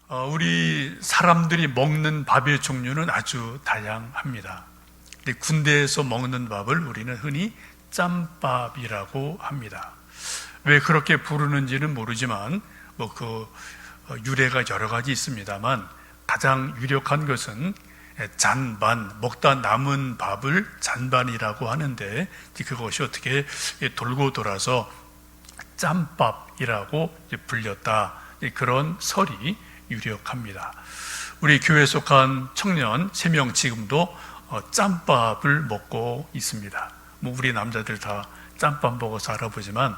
우리 사람들이 먹는 밥의 종류는 아주 다양합니다. 근데 군대에서 먹는 밥을 우리는 흔히 짬밥이라고 합니다. 왜 그렇게 부르는지는 모르지만 유래가 여러 가지 있습니다만 가장 유력한 것은 잔반, 먹다 남은 밥을 잔반이라고 하는데 그것이 어떻게 돌고 돌아서 짬밥이라고 불렸다, 그런 설이 유력합니다. 우리 교회에 속한 청년 3명 지금도 짬밥을 먹고 있습니다. 우리 남자들 다 짬밥 먹어서 알아보지만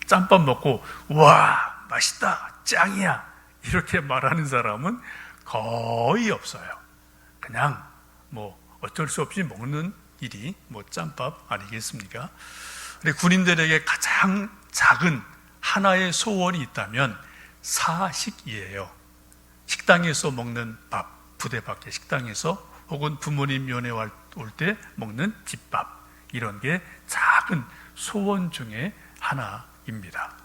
짬밥 먹고 와 맛있다 짱이야 이렇게 말하는 사람은 거의 없어요. 그냥 어쩔 수 없이 먹는 일이 짬밥 아니겠습니까? 근데 군인들에게 가장 작은 하나의 소원이 있다면 사식이에요. 식당에서 먹는 밥, 부대 밖의 식당에서 혹은 부모님 면회 올 때 먹는 집밥, 이런 게 작은 소원 중에 하나입니다.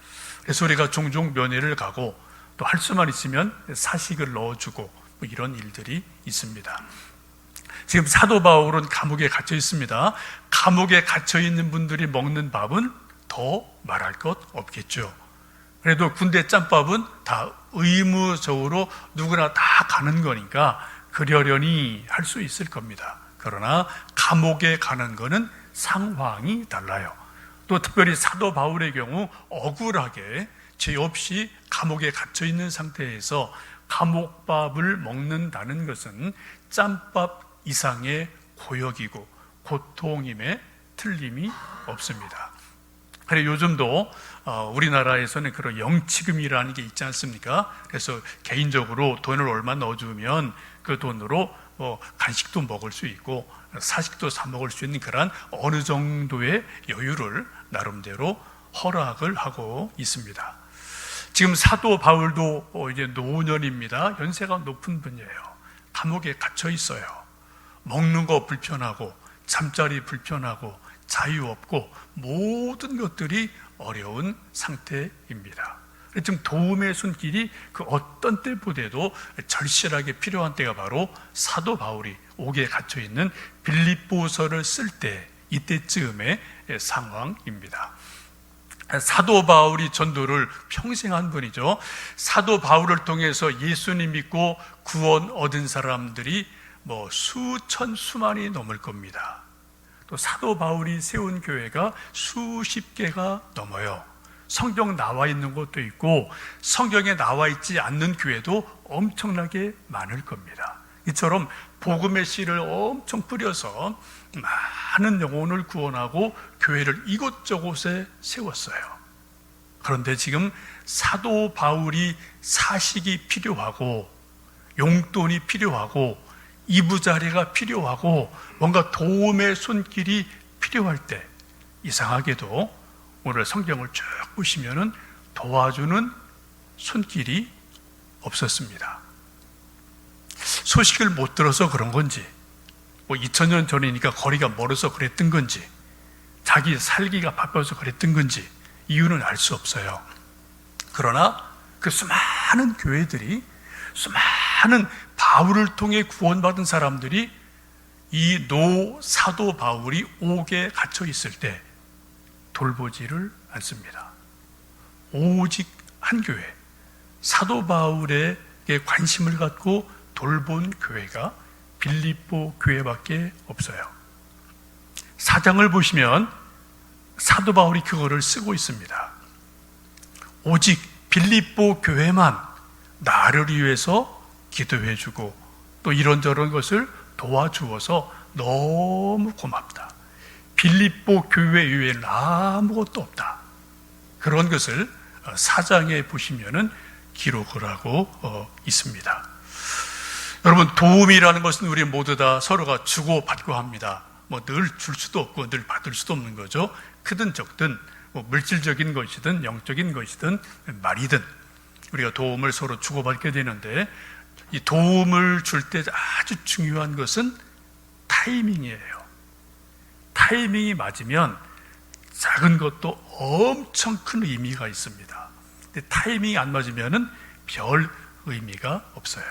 그래서 우리가 종종 면회를 가고 또 할 수만 있으면 사식을 넣어주고 이런 일들이 있습니다. 지금 사도 바울은 감옥에 갇혀 있습니다. 감옥에 갇혀 있는 분들이 먹는 밥은 더 말할 것 없겠죠. 그래도 군대 짬밥은 다 의무적으로 누구나 다 가는 거니까 그러려니 할 수 있을 겁니다. 그러나 감옥에 가는 거는 상황이 달라요. 또 특별히 사도 바울의 경우 억울하게 죄 없이 감옥에 갇혀 있는 상태에서 감옥밥을 먹는다는 것은 짬밥 이상의 고역이고 고통임에 틀림이 없습니다. 그래 요즘도 우리나라에서는 그런 영치금이라는 게 있지 않습니까? 그래서 개인적으로 돈을 얼마 넣어주면 그 돈으로 간식도 먹을 수 있고 사식도 사 먹을 수 있는 그런 어느 정도의 여유를 나름대로 허락을 하고 있습니다. 지금 사도 바울도 이제 노년입니다. 연세가 높은 분이에요. 감옥에 갇혀 있어요. 먹는 거 불편하고 잠자리 불편하고 자유 없고 모든 것들이 어려운 상태입니다. 지금 도움의 손길이 그 어떤 때보다도 절실하게 필요한 때가 바로 사도 바울이 옥에 갇혀 있는 빌립보서를 쓸 때, 이때쯤의 상황입니다. 사도 바울이 전도를 평생 한 분이죠. 사도 바울을 통해서 예수님 믿고 구원 얻은 사람들이 수천 수만이 넘을 겁니다. 또 사도 바울이 세운 교회가 수십 개가 넘어요. 성경 나와 있는 것도 있고 성경에 나와 있지 않는 교회도 엄청나게 많을 겁니다. 이처럼 복음의 씨를 엄청 뿌려서 많은 영혼을 구원하고 교회를 이곳저곳에 세웠어요. 그런데 지금 사도 바울이 사식이 필요하고 용돈이 필요하고 이부자리가 필요하고 뭔가 도움의 손길이 필요할 때 이상하게도 오늘 성경을 쭉 보시면은 도와주는 손길이 없었습니다. 소식을 못 들어서 그런 건지 2000년 전이니까 거리가 멀어서 그랬던 건지 자기 살기가 바빠서 그랬던 건지 이유는 알 수 없어요. 그러나 그 수많은 교회들이 수많은 바울을 통해 구원받은 사람들이 이 사도 바울이 옥에 갇혀 있을 때 돌보지를 않습니다. 오직 한 교회, 사도 바울에게 관심을 갖고 돌본 교회가 빌립보 교회밖에 없어요. 4장을 보시면 사도 바울이 그거를 쓰고 있습니다. 오직 빌립보 교회만 나를 위해서 기도해주고 또 이런저런 것을 도와주어서 너무 고맙다. 빌립보 교회 이외에는 아무것도 없다. 그런 것을 4장에 보시면은 기록을 하고 있습니다. 여러분, 도움이라는 것은 우리 모두 다 서로가 주고받고 합니다. 늘 줄 수도 없고 늘 받을 수도 없는 거죠. 크든 적든 물질적인 것이든 영적인 것이든 말이든 우리가 도움을 서로 주고받게 되는데 이 도움을 줄 때 아주 중요한 것은 타이밍이에요. 타이밍이 맞으면 작은 것도 엄청 큰 의미가 있습니다. 근데 타이밍이 안 맞으면은 별 의미가 없어요.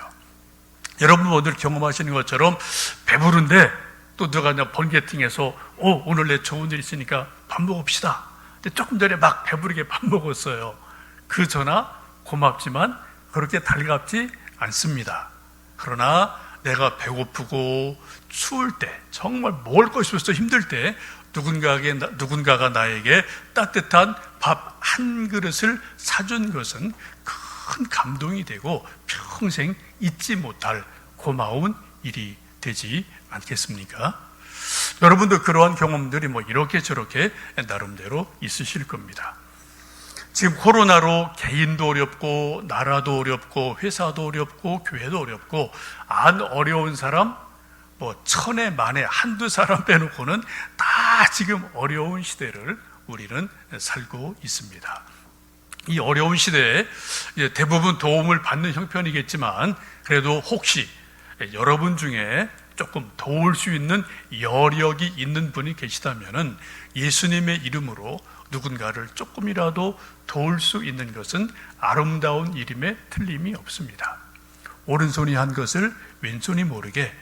여러분 모두 경험하시는 것처럼 배부른데 또 누가 그냥 번개팅해서 오늘 내 좋은 일 있으니까 밥 먹읍시다. 근데 조금 전에 막 배부르게 밥 먹었어요. 그 전화 고맙지만 그렇게 달갑지 않습니다. 그러나 내가 배고프고 추울 때, 정말 먹을 것이 없어 힘들 때 누군가가 나에게 따뜻한 밥 한 그릇을 사준 것은 큰 감동이 되고 평생 잊지 못할 고마운 일이 되지 않겠습니까? 여러분도 그러한 경험들이 이렇게 저렇게 나름대로 있으실 겁니다. 지금 코로나로 개인도 어렵고 나라도 어렵고 회사도 어렵고 교회도 어렵고 안 어려운 사람 천에 만에 한두 사람 빼놓고는 다 지금 어려운 시대를 우리는 살고 있습니다. 이 어려운 시대에 대부분 도움을 받는 형편이겠지만 그래도 혹시 여러분 중에 조금 도울 수 있는 여력이 있는 분이 계시다면 예수님의 이름으로 누군가를 조금이라도 도울 수 있는 것은 아름다운 일임에 틀림이 없습니다. 오른손이 한 것을 왼손이 모르게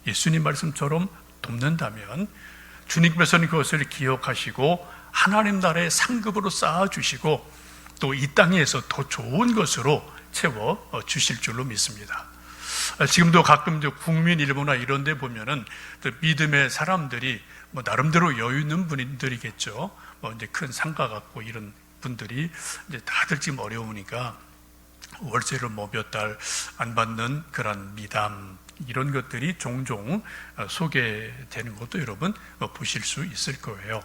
예수님 말씀처럼 돕는다면 주님께서는 그것을 기억하시고 하나님 나라의 상급으로 쌓아주시고 또 이 땅에서 더 좋은 것으로 채워 주실 줄로 믿습니다. 지금도 가끔 국민일보나 이런 데 보면은 믿음의 사람들이 나름대로 여유 있는 분들이겠죠. 이제 큰 상가 갖고 이런 분들이 이제 다들 지금 어려우니까 월세를 몇 달 안 받는 그런 미담 이런 것들이 종종 소개되는 것도 여러분 보실 수 있을 거예요.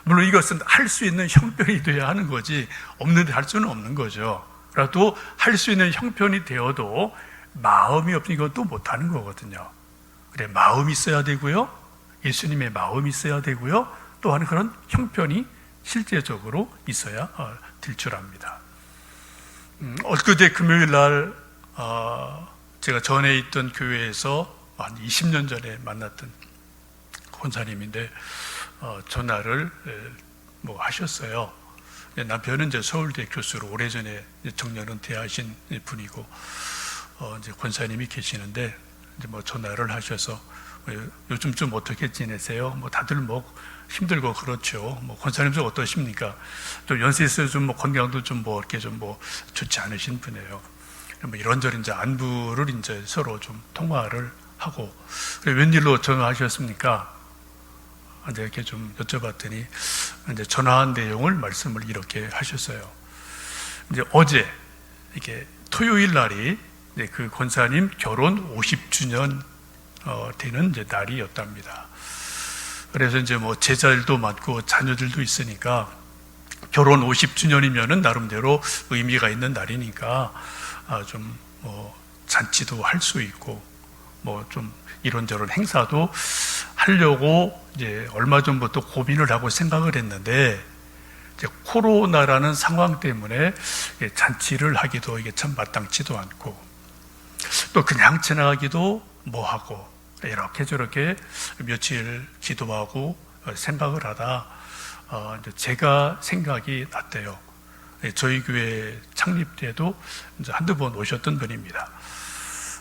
물론 이것은 할 수 있는 형편이 되어야 하는 거지 없는데 할 수는 없는 거죠. 그래도 할 수 있는 형편이 되어도 마음이 없으면 이건 또 못하는 거거든요. 그래, 마음이 있어야 되고요. 예수님의 마음이 있어야 되고요. 또한 그런 형편이 실제적으로 있어야 될 줄 압니다. 엊그제 금요일 날 제가 전에 있던 교회에서 한 20년 전에 만났던 권사님인데 전화를 하셨어요. 남편은 이제 서울대 교수로 오래전에 정년 은퇴하신 분이고 이제 권사님이 계시는데 이제 전화를 하셔서 요즘 좀 어떻게 지내세요? 다들 힘들고 그렇죠. 권사님 좀 어떠십니까? 좀 연세 있어요. 좀 건강도 좀 이렇게 좀 좋지 않으신 분이에요. 이런저런 이제 안부를 이제 서로 좀 통화를 하고, 웬일로 전화하셨습니까? 이제 이렇게 좀 여쭤봤더니 이제 전화한 내용을 말씀을 이렇게 하셨어요. 이제 어제 이렇게 토요일 날이 이제 그 권사님 결혼 50주년 되는 이제 날이었답니다. 그래서 이제 제자들도 많고 자녀들도 있으니까 결혼 50주년이면은 나름대로 의미가 있는 날이니까 좀 잔치도 할 수 있고 좀 이런저런 행사도 하려고 이제 얼마 전부터 고민을 하고 생각을 했는데 이제 코로나라는 상황 때문에 잔치를 하기도 이게 참 마땅치도 않고 또 그냥 지나가기도 뭐하고 이렇게 저렇게 며칠 기도하고 생각을 하다 이제 제가 생각이 났대요. 저희 교회 창립 때도 이제 한두 번 오셨던 분입니다.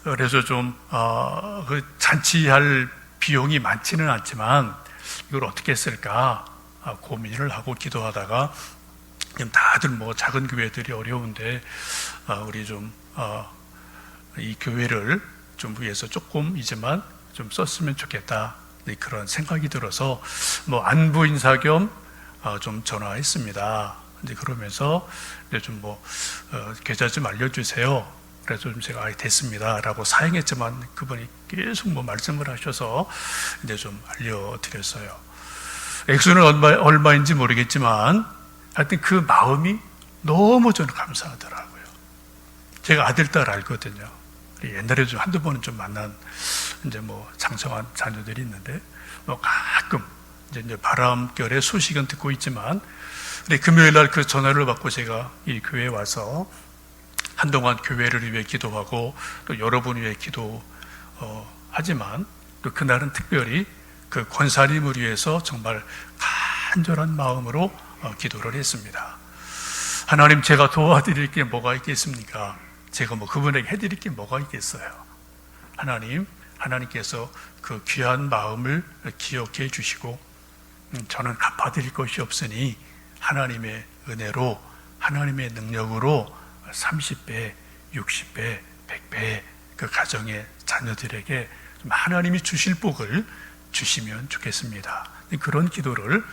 그래서 좀 그 잔치할 비용이 많지는 않지만 이걸 어떻게 했을까 고민을 하고 기도하다가 다들 작은 교회들이 어려운데 우리 좀 이 교회를 좀 위해서 조금이지만 좀 썼으면 좋겠다 그런 생각이 들어서 안부 인사 겸 좀 전화했습니다. 이제 그러면서 이제 좀 계좌 좀 알려주세요. 그래서 좀 제가 됐습니다라고 사양했지만 그분이 계속 말씀을 하셔서 이제 좀 알려드렸어요. 액수는 얼마인지 모르겠지만 하여튼 그 마음이 너무 저는 감사하더라고요. 제가 아들, 딸 알거든요. 옛날에 좀 한두 번은 좀 만난 이제 장성한 자녀들이 있는데 가끔 이제 바람결에 소식은 듣고 있지만 금요일 날 그 전화를 받고 제가 이 교회에 와서 한동안 교회를 위해 기도하고 또 여러분 위해 기도하지만 또 그날은 특별히 그 권사님을 위해서 정말 간절한 마음으로 기도를 했습니다. 하나님, 제가 도와드릴 게 뭐가 있겠습니까? 제가 뭐 그분에게 해드릴 게 뭐가 있겠어요? 하나님께서 그 귀한 마음을 기억해 주시고 저는 갚아드릴 것이 없으니 하나님의 은혜로, 하나님의 능력으로 30배, 60배, 100배 그 가정의 자녀들에게 하나님이 주실 복을 주시면 좋겠습니다. 그런 기도를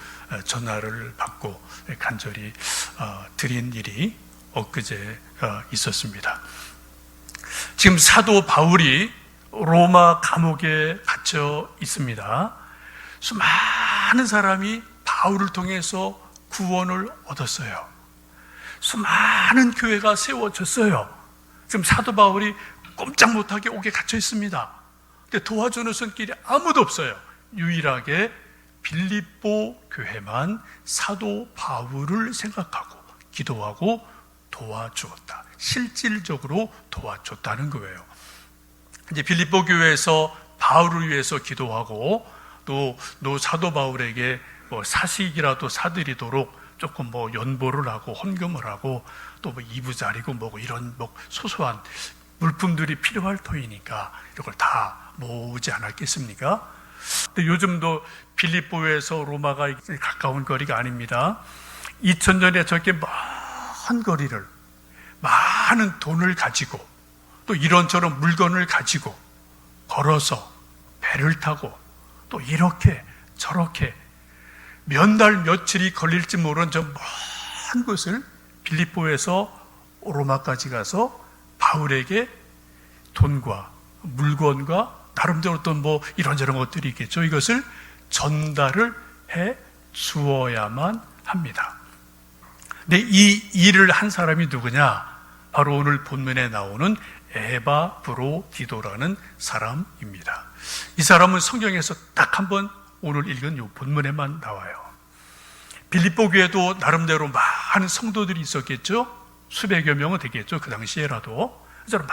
전화를 받고 간절히 드린 일이 엊그제 있었습니다. 지금 사도 바울이 로마 감옥에 갇혀 있습니다. 수많은 사람이 바울을 통해서 구원을 얻었어요. 수많은 교회가 세워졌어요. 지금 사도 바울이 꼼짝 못하게 옥에 갇혀 있습니다. 근데 도와주는 손길이 아무도 없어요. 유일하게 빌립보 교회만 사도 바울을 생각하고 기도하고 도와주었다. 실질적으로 도와줬다는 거예요. 이제 빌립보 교회에서 바울을 위해서 기도하고 또 사도 바울에게 뭐 사식이라도 사드리도록 조금 뭐 연보를 하고 헌금을 하고 또 뭐 이부자리고 뭐 이런 뭐 소소한 물품들이 필요할 터이니까 이걸 다 모으지 않았겠습니까? 근데 요즘도 빌립보에서 로마가 가까운 거리가 아닙니다. 2000년에 저렇게 먼 거리를 많은 돈을 가지고 또 이런저런 물건을 가지고 걸어서 배를 타고 또 이렇게 저렇게 몇 날 며칠이 걸릴지 모르는 저 먼 곳을 빌립보에서 로마까지 가서 바울에게 돈과 물건과 나름대로 어떤 뭐 이런저런 것들이 있겠죠. 이것을 전달을 해 주어야만 합니다. 근데 이 일을 한 사람이 누구냐? 바로 오늘 본문에 나오는 에바브로디도라는 사람입니다. 이 사람은 성경에서 딱 한 번 오늘 읽은 이 본문에만 나와요. 빌립보 교회도 나름대로 많은 성도들이 있었겠죠. 수백여 명은 되겠죠. 그 당시에라도. 그래서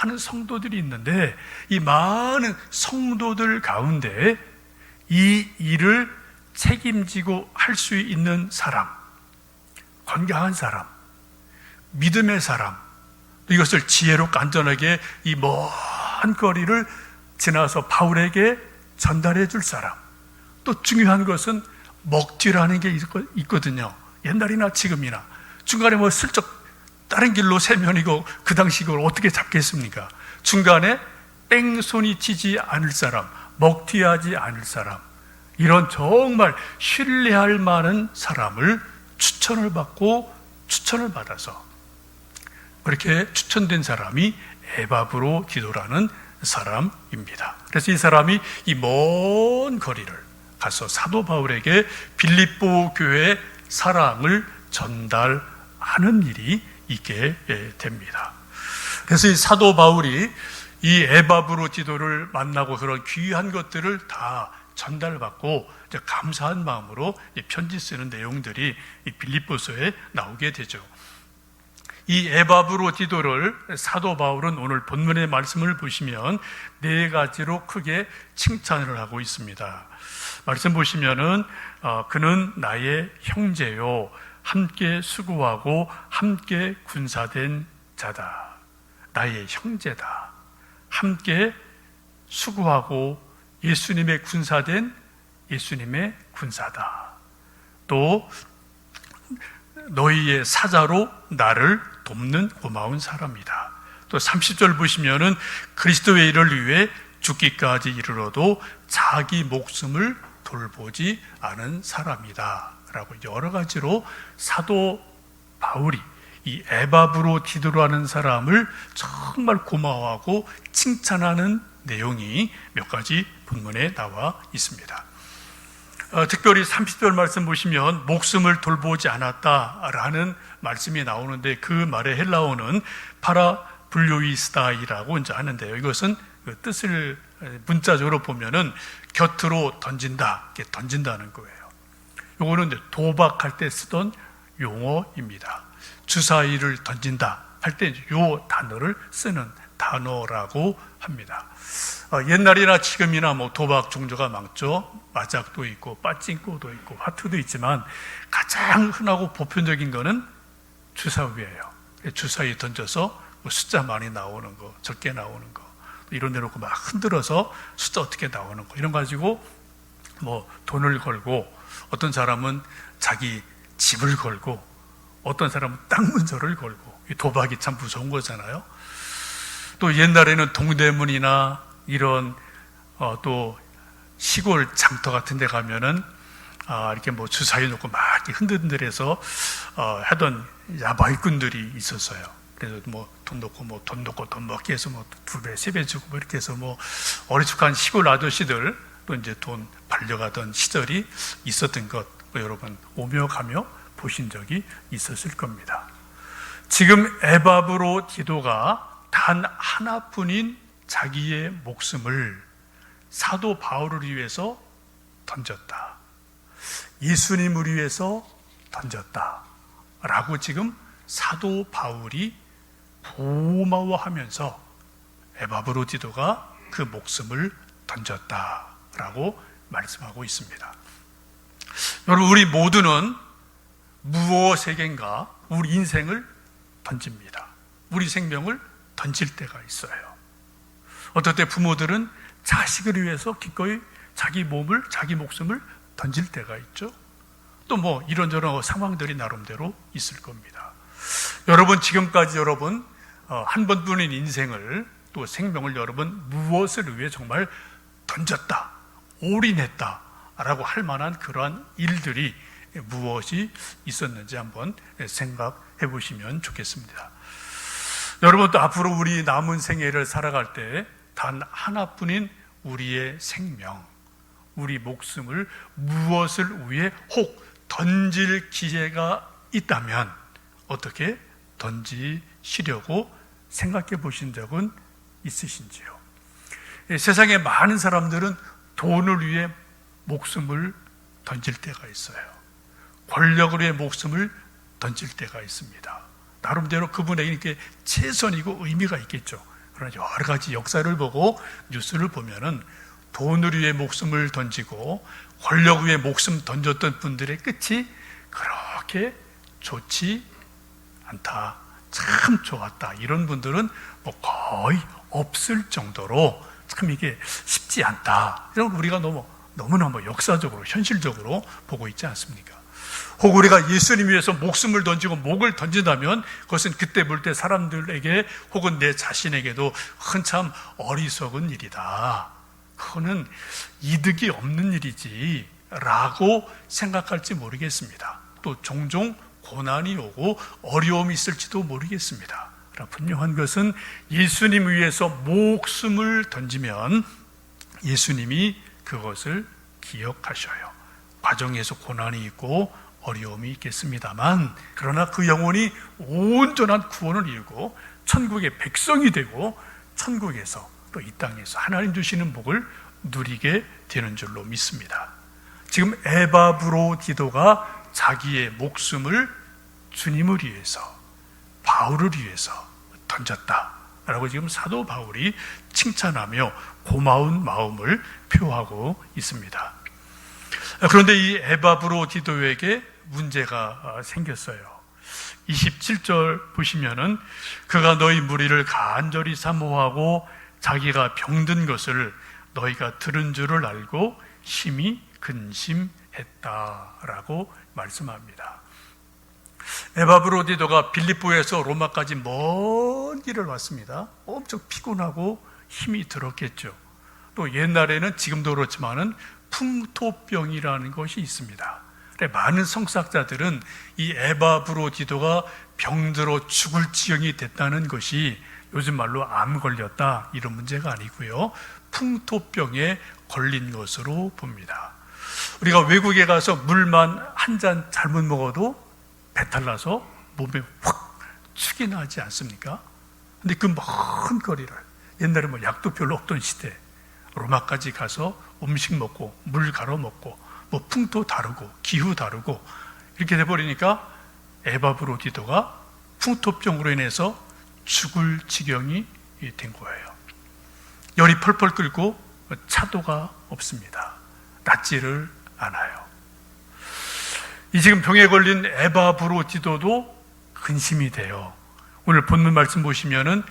많은 성도들이 있는데 이 많은 성도들 가운데 이 일을 책임지고 할 수 있는 사람, 건강한 사람, 믿음의 사람, 이것을 지혜롭고 안전하게 이 먼 거리를 지나서 바울에게 전달해 줄 사람. 또 중요한 것은 먹튀라는 게 있거든요. 옛날이나 지금이나 중간에 뭐 슬쩍 다른 길로 세면이고 그 당시 그걸 어떻게 잡겠습니까? 중간에 뺑손이 튀지 않을 사람, 먹튀하지 않을 사람, 이런 정말 신뢰할 만한 사람을 추천을 받고 추천을 받아서 그렇게 추천된 사람이 에바브로디도라는 사람입니다. 그래서 이 사람이 이 먼 거리를 가서 사도 바울에게 빌립보 교회의 사랑을 전달하는 일이 있게 됩니다. 그래서 이 사도 바울이 이 에바브로디도를 만나고 그런 귀한 것들을 다 전달받고 감사한 마음으로 편지 쓰는 내용들이 이 빌립보서에 나오게 되죠. 이 에바브로디도를 사도 바울은 오늘 본문의 말씀을 보시면 네 가지로 크게 칭찬을 하고 있습니다. 말씀 보시면은 그는 나의 형제요 함께 수고하고 함께 군사된 자다. 나의 형제다. 함께 수고하고 예수님의 군사된 예수님의 군사다. 또 너희의 사자로 나를 돕는 고마운 사람이다. 또 30절 보시면은 그리스도의 일을 위해 죽기까지 이르러도 자기 목숨을 돌보지 않은 사람이다 라고 여러 가지로 사도 바울이 이 에바브로디도라는 사람을 정말 고마워하고 칭찬하는 내용이 몇 가지 본문에 나와 있습니다. 특별히 30절 말씀 보시면 목숨을 돌보지 않았다라는 말씀이 나오는데 그 말의 헬라어는 파라블루이스다이라고 이제 하는데요. 이것은 그 뜻을 문자적으로 보면은 곁으로 던진다, 이렇게 던진다는 거예요. 요거는 이제 도박할 때 쓰던 용어입니다. 주사위를 던진다 할 때 요 단어를 쓰는 단어라고 합니다. 옛날이나 지금이나 뭐 도박 종류가 많죠. 마작도 있고 빠찡코도 있고 하트도 있지만 가장 흔하고 보편적인 거는 주사위예요. 주사위 던져서 뭐 숫자 많이 나오는 거, 적게 나오는 거, 이런 데 놓고 막 흔들어서 숫자 어떻게 나오는 거, 이런 거 가지고 뭐 돈을 걸고, 어떤 사람은 자기 집을 걸고, 어떤 사람은 땅 문서를 걸고, 이 도박이 참 무서운 거잖아요. 또 옛날에는 동대문이나 이런 또 시골 장터 같은 데 가면은 이렇게 뭐 주사위 놓고 막 이렇게 흔들흔들해서 하던 야바이꾼들이 있었어요. 그래서 뭐 돈 놓고 뭐 돈 놓고 돈 먹기 해서 뭐 2배, 3배 주고 뭐 이렇게 해서 뭐 어리숙한 시골 아저씨들 또 이제 돈 발려가던 시절이 있었던 것, 뭐 여러분 오며 가며 보신 적이 있었을 겁니다. 지금 에바브로디도가 단 하나뿐인 자기의 목숨을 사도 바울을 위해서 던졌다. 예수님을 위해서 던졌다. 라고 지금 사도 바울이 고마워하면서 에바브로디도가 그 목숨을 던졌다. 라고 말씀하고 있습니다. 여러분, 우리 모두는 무엇에겐가 우리 인생을 던집니다. 우리 생명을 던질 때가 있어요. 어떨 때 부모들은 자식을 위해서 기꺼이 자기 몸을, 자기 목숨을 던질 때가 있죠. 또 뭐 이런저런 상황들이 나름대로 있을 겁니다. 여러분, 지금까지 여러분 한 번뿐인 인생을, 또 생명을 여러분 무엇을 위해 정말 던졌다, 올인했다 라고 할 만한 그러한 일들이 무엇이 있었는지 한번 생각해 보시면 좋겠습니다. 여러분, 또 앞으로 우리 남은 생애를 살아갈 때 단 하나뿐인 우리의 생명, 우리 목숨을 무엇을 위해 혹 던질 기회가 있다면 어떻게 던지시려고 생각해 보신 적은 있으신지요? 세상에 많은 사람들은 돈을 위해 목숨을 던질 때가 있어요. 권력을 위해 목숨을 던질 때가 있습니다. 나름대로 그분에게 이렇게 최선이고 의미가 있겠죠. 그러나 여러 가지 역사를 보고 뉴스를 보면은 돈을 위해 목숨을 던지고 권력 위해 목숨 던졌던 분들의 끝이 그렇게 좋지 않다, 참 좋았다, 이런 분들은 뭐 거의 없을 정도로 참 이게 쉽지 않다, 이런 우리가 너무나 뭐 역사적으로 현실적으로 보고 있지 않습니까? 혹 우리가 예수님 위해서 목숨을 던지고 목을 던진다면 그것은 그때 볼 때 사람들에게 혹은 내 자신에게도 한참 어리석은 일이다, 그거는 이득이 없는 일이지 라고 생각할지 모르겠습니다. 또 종종 고난이 오고 어려움이 있을지도 모르겠습니다. 그러나 분명한 것은 예수님 위해서 목숨을 던지면 예수님이 그것을 기억하셔요. 과정에서 고난이 있고 어려움이 있겠습니다만, 그러나 그 영혼이 온전한 구원을 이루고 천국의 백성이 되고 천국에서 또 이 땅에서 하나님 주시는 복을 누리게 되는 줄로 믿습니다. 지금 에바브로디도가 자기의 목숨을 주님을 위해서, 바울을 위해서 던졌다라고 지금 사도 바울이 칭찬하며 고마운 마음을 표하고 있습니다. 그런데 이 에바브로디도에게 문제가 생겼어요. 27절 보시면은 그가 너희 무리를 간절히 사모하고 자기가 병든 것을 너희가 들은 줄을 알고 심히 근심했다라고 말씀합니다. 에바브로디도가 빌립보에서 로마까지 먼 길을 왔습니다. 엄청 피곤하고 힘이 들었겠죠. 또 옛날에는 지금도 그렇지만은 풍토병이라는 것이 있습니다. 많은 성사학자들은 이 에바브로디도가 병들어 죽을 지경이 됐다는 것이 요즘 말로 암 걸렸다 이런 문제가 아니고요, 풍토병에 걸린 것으로 봅니다. 우리가 외국에 가서 물만 한 잔 잘못 먹어도 배탈 나서 몸에 확 축이 나지 않습니까? 근데 그 먼 거리를, 옛날에 뭐 약도 별로 없던 시대, 로마까지 가서 음식 먹고 물 갈아 먹고 뭐 풍토 다르고 기후 다르고 이렇게 돼버리니까 에바브로디도가 풍토병으로 인해서 죽을 지경이 된 거예요. 열이 펄펄 끓고 차도가 없습니다. 낫지를 않아요. 이 지금 병에 걸린 에바브로디도도 근심이 돼요. 오늘 본문 말씀 보시면은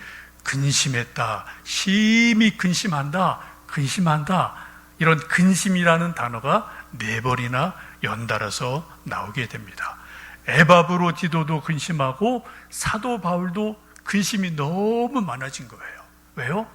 근심했다, 심히 근심한다, 이런 근심이라는 단어가 4번이나 연달아서 나오게 됩니다. 에바브로디도도 근심하고 사도 바울도 근심이 너무 많아진 거예요. 왜요?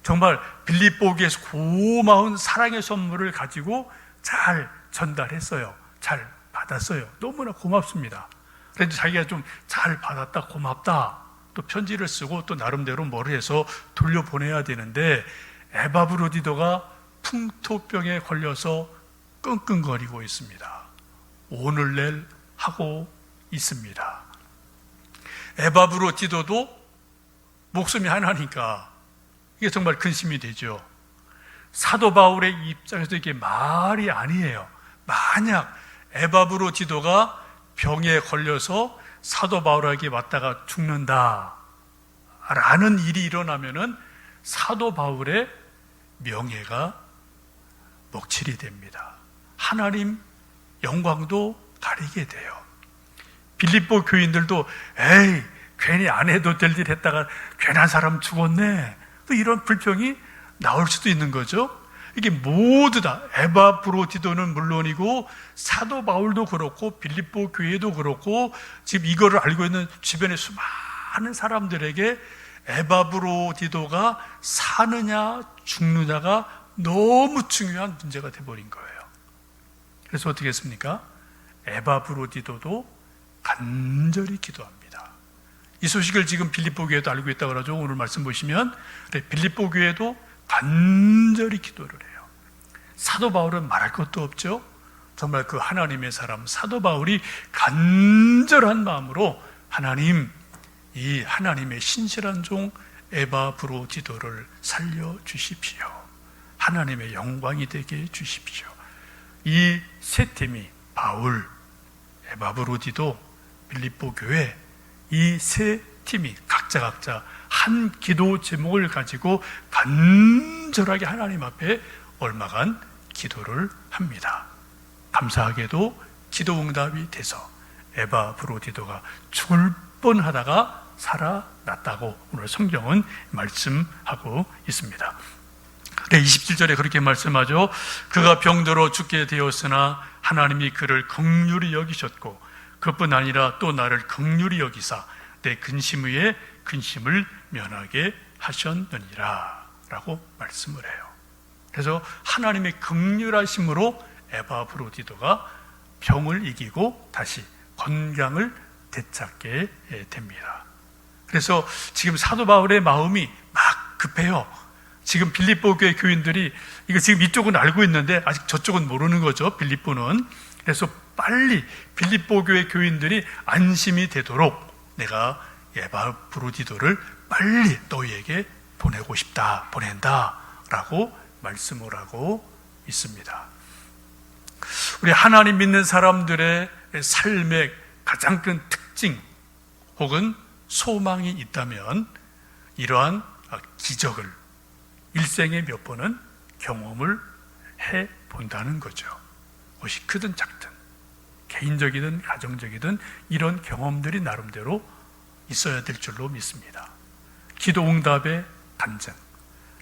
정말 빌립보교에서 고마운 사랑의 선물을 가지고 잘 전달했어요. 잘 받았어요. 너무나 고맙습니다. 그런데 자기가 좀 잘 받았다, 고맙다, 또 편지를 쓰고 또 나름대로 뭘 해서 돌려보내야 되는데 에바브로디도가 풍토병에 걸려서 끙끙거리고 있습니다. 오늘낼 하고 있습니다. 에바브로디도도 목숨이 하나니까 이게 정말 근심이 되죠. 사도 바울의 입장에서 이게 말이 아니에요. 만약 에바브로디도가 병에 걸려서 사도 바울에게 왔다가 죽는다 라는 일이 일어나면은 사도 바울의 명예가 먹칠이 됩니다. 하나님 영광도 가리게 돼요. 빌립보 교인들도 에이, 괜히 안 해도 될 일 했다가 괜한 사람 죽었네, 또 이런 불평이 나올 수도 있는 거죠. 이게 모두 다 에바브로디도는 물론이고 사도 바울도 그렇고 빌립보 교회도 그렇고 지금 이거를 알고 있는 주변의 수많은 사람들에게 에바브로디도가 사느냐 죽느냐가 너무 중요한 문제가 돼버린 거예요. 그래서 어떻게 했습니까? 에바브로디도도 간절히 기도합니다. 이 소식을 지금 빌립보 교회도 알고 있다고 그러죠. 오늘 말씀 보시면 빌립보 교회도 간절히 기도를 해요. 사도 바울은 말할 것도 없죠. 정말 그 하나님의 사람 사도 바울이 간절한 마음으로 하나님, 이 하나님의 신실한 종 에바브로디도를 살려주십시오. 하나님의 영광이 되게 해주십시오. 이 세 팀이 바울, 에바브로디도, 빌립보 교회, 이 세 팀이 각자 한 기도 제목을 가지고 간절하게 하나님 앞에 얼마간 기도를 합니다. 감사하게도 기도 응답이 돼서 에바브로디도가 죽을 뻔하다가 살아났다고 오늘 성경은 말씀하고 있습니다. 27절에 그렇게 말씀하죠. 그가 병들어 죽게 되었으나 하나님이 그를 긍휼히 여기셨고 그뿐 아니라 또 나를 긍휼히 여기사 내 근심 위에 근심을 면하게 하셨느니라 라고 말씀을 해요. 그래서 하나님의 긍휼하심으로 에바브로디도가 병을 이기고 다시 건강을 되찾게 됩니다. 그래서 지금 사도 바울의 마음이 막 급해요. 지금 빌립보 교회 교인들이 이거 지금 이쪽은 알고 있는데 아직 저쪽은 모르는 거죠. 빌립보는. 그래서 빨리 빌립보 교회 교인들이 안심이 되도록 내가 에바브로디도를 빨리 너희에게 보내고 싶다, 보낸다 라고 말씀을 하고 있습니다. 우리 하나님 믿는 사람들의 삶의 가장 큰 특징 혹은 소망이 있다면 이러한 기적을 일생에 몇 번은 경험을 해본다는 거죠. 무엇이 크든 작든 개인적이든 가정적이든 이런 경험들이 나름대로 있어야 될 줄로 믿습니다. 기도 응답의 간증,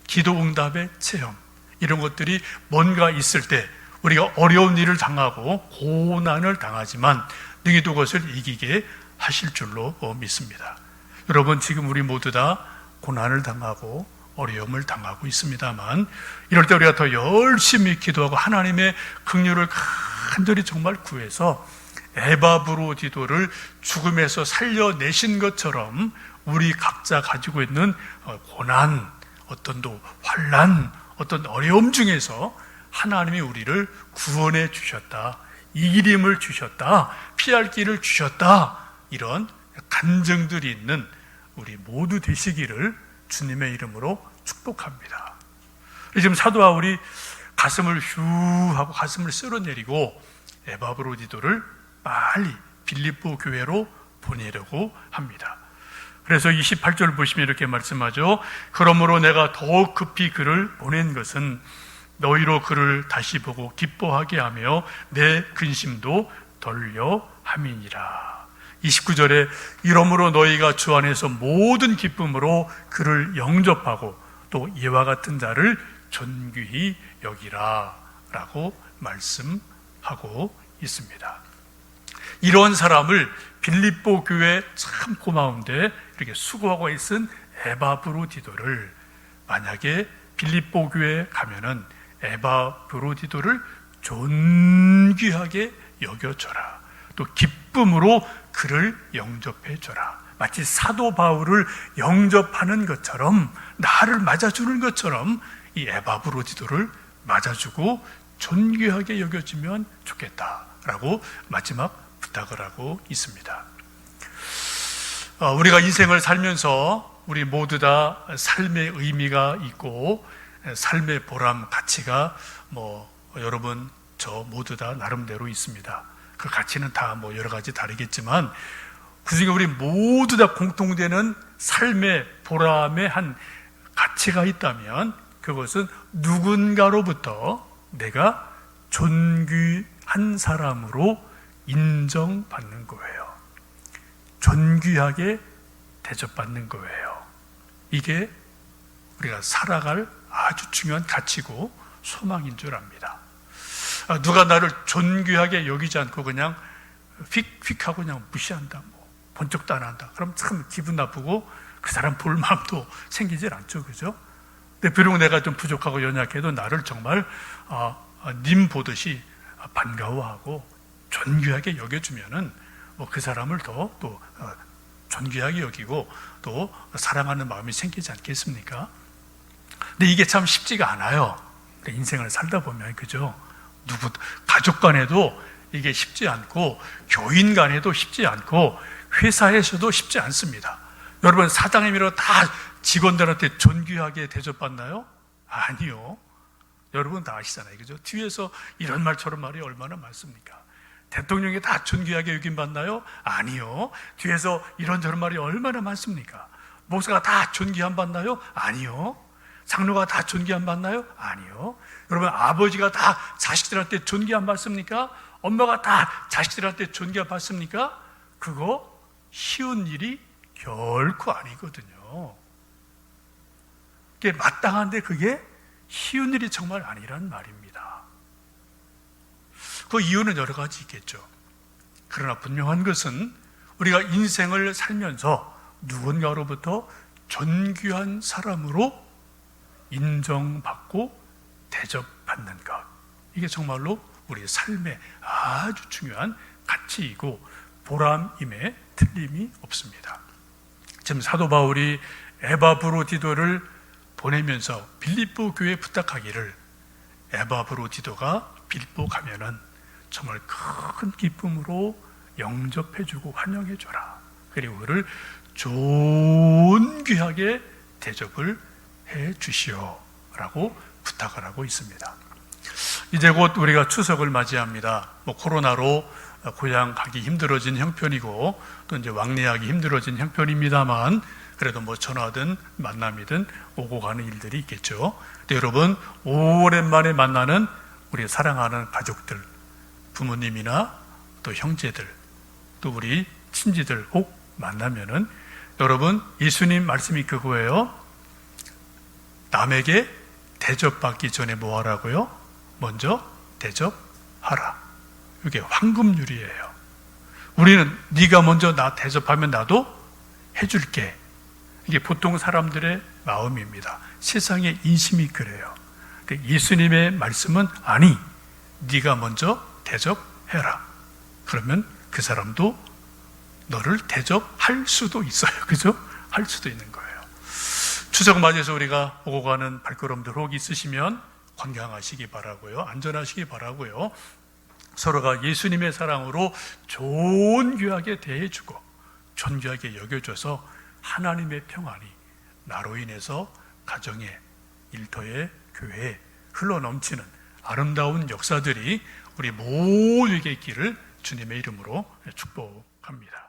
기도 응답의 체험, 이런 것들이 뭔가 있을 때 우리가 어려운 일을 당하고 고난을 당하지만 능히도 그것을 이기게 하실 줄로 믿습니다. 여러분, 지금 우리 모두 다 고난을 당하고 어려움을 당하고 있습니다만 이럴 때 우리가 더 열심히 기도하고 하나님의 긍휼을 간절히 정말 구해서 에바브로디도를 죽음에서 살려내신 것처럼 우리 각자 가지고 있는 고난, 어떤 또 환난, 어떤 어려움 중에서 하나님이 우리를 구원해 주셨다, 이길 힘을 주셨다, 피할 길을 주셨다, 이런 간증들이 있는 우리 모두 되시기를 주님의 이름으로 축복합니다. 지금 사도 바울이 가슴을 휴 하고 가슴을 쓸어내리고 에바브로디도를 빨리 빌립보 교회로 보내려고 합니다. 그래서 28절 보시면 이렇게 말씀하죠. 그러므로 내가 더욱 급히 그를 보낸 것은 너희로 그를 다시 보고 기뻐하게 하며 내 근심도 덜려 함이니라. 29절에 이러므로 너희가 주 안에서 모든 기쁨으로 그를 영접하고 또 이와 같은 자를 존귀히 여기라 라고 말씀하고 있습니다. 이런 사람을 빌립보 교회 참 고마운데 이렇게 수고하고 있은 에바브로디도를 만약에 빌립보 교회에 가면은 에바브로디도를 존귀하게 여겨줘라. 또 기쁨으로 그를 영접해줘라. 마치 사도 바울을 영접하는 것처럼, 나를 맞아주는 것처럼 이 에바브로디도를 맞아주고 존귀하게 여겨주면 좋겠다라고 마지막 부탁을 하고 있습니다. 우리가 인생을 살면서 우리 모두 다 삶의 의미가 있고 삶의 보람, 가치가 여러분 저 모두 다 나름대로 있습니다. 그 가치는 다 여러 가지 다르겠지만 그중에 우리 모두 다 공통되는 삶의 보람의 한 가치가 있다면 그것은 누군가로부터 내가 존귀한 사람으로 인정받는 거예요. 존귀하게 대접받는 거예요. 이게 우리가 살아갈 아주 중요한 가치고 소망인 줄 압니다. 누가 나를 존귀하게 여기지 않고 그냥 휙휙 하고 그냥 무시한다, 번쩍도 안 한다. 그럼 참 기분 나쁘고 그 사람 볼 마음도 생기질 않죠, 그죠? 근데 비록 내가 좀 부족하고 연약해도 나를 정말 님 보듯이 반가워하고 존귀하게 여겨주면은 그 사람을 더 또 존귀하게 여기고 또 사랑하는 마음이 생기지 않겠습니까? 근데 이게 참 쉽지가 않아요. 인생을 살다 보면, 그죠? 가족 간에도 이게 쉽지 않고 교인 간에도 쉽지 않고 회사에서도 쉽지 않습니다. 여러분 사장님이라고 다 직원들한테 존귀하게 대접받나요? 아니요. 여러분 다 아시잖아요, 그죠? 뒤에서 이런 말 저런 말이 얼마나 많습니까? 대통령이 다 존귀하게 여김받나요? 아니요. 뒤에서 이런저런 말이 얼마나 많습니까? 목사가 다 존귀함 받나요? 아니요. 장로가 다 존귀함 받나요? 아니요. 여러분 아버지가 다 자식들한테 존귀함 받습니까? 엄마가 다 자식들한테 존귀함 받습니까? 그거 쉬운 일이 결코 아니거든요. 그게 마땅한데 그게 쉬운 일이 정말 아니란 말입니다. 그 이유는 여러 가지 있겠죠. 그러나 분명한 것은 우리가 인생을 살면서 누군가로부터 존귀한 사람으로 인정받고 대접받는 것, 이게 정말로 우리 삶의 아주 중요한 가치이고 보람임에 틀림이 없습니다. 지금 사도 바울이 에바브로디도를 보내면서 빌립보 교회에 부탁하기를 에바브로디도가 빌립보 가면은 정말 큰 기쁨으로 영접해주고 환영해줘라. 그리고 그를 존귀하게 대접을 해주시오 라고 부탁을 하고 있습니다. 이제 곧 우리가 추석을 맞이합니다. 코로나로 고향 가기 힘들어진 형편이고 또 이제 왕래하기 힘들어진 형편입니다만 그래도 전화든 만남이든 오고 가는 일들이 있겠죠. 근데 여러분 오랜만에 만나는 우리 사랑하는 가족들, 부모님이나 또 형제들, 또 우리 친지들 꼭 만나면은 여러분 예수님 말씀이 그거예요. 남에게 대접받기 전에 뭐 하라고요? 먼저 대접하라. 이게 황금률이에요. 우리는 네가 먼저 나 대접하면 나도 해줄게. 이게 보통 사람들의 마음입니다. 세상의 인심이 그래요. 예수님의 말씀은 아니, 네가 먼저 대접해라. 그러면 그 사람도 너를 대접할 수도 있어요. 그죠? 할 수도 있는 거예요. 추석 맞이해서 우리가 오고 가는 발걸음들 혹 있으시면 건강하시기 바라고요. 안전하시기 바라고요. 서로가 예수님의 사랑으로 존귀하게 대해주고 존귀하게 여겨줘서 하나님의 평안이 나로 인해서 가정에, 일터에, 교회에 흘러넘치는 아름다운 역사들이 우리 모두에게 있기를 주님의 이름으로 축복합니다.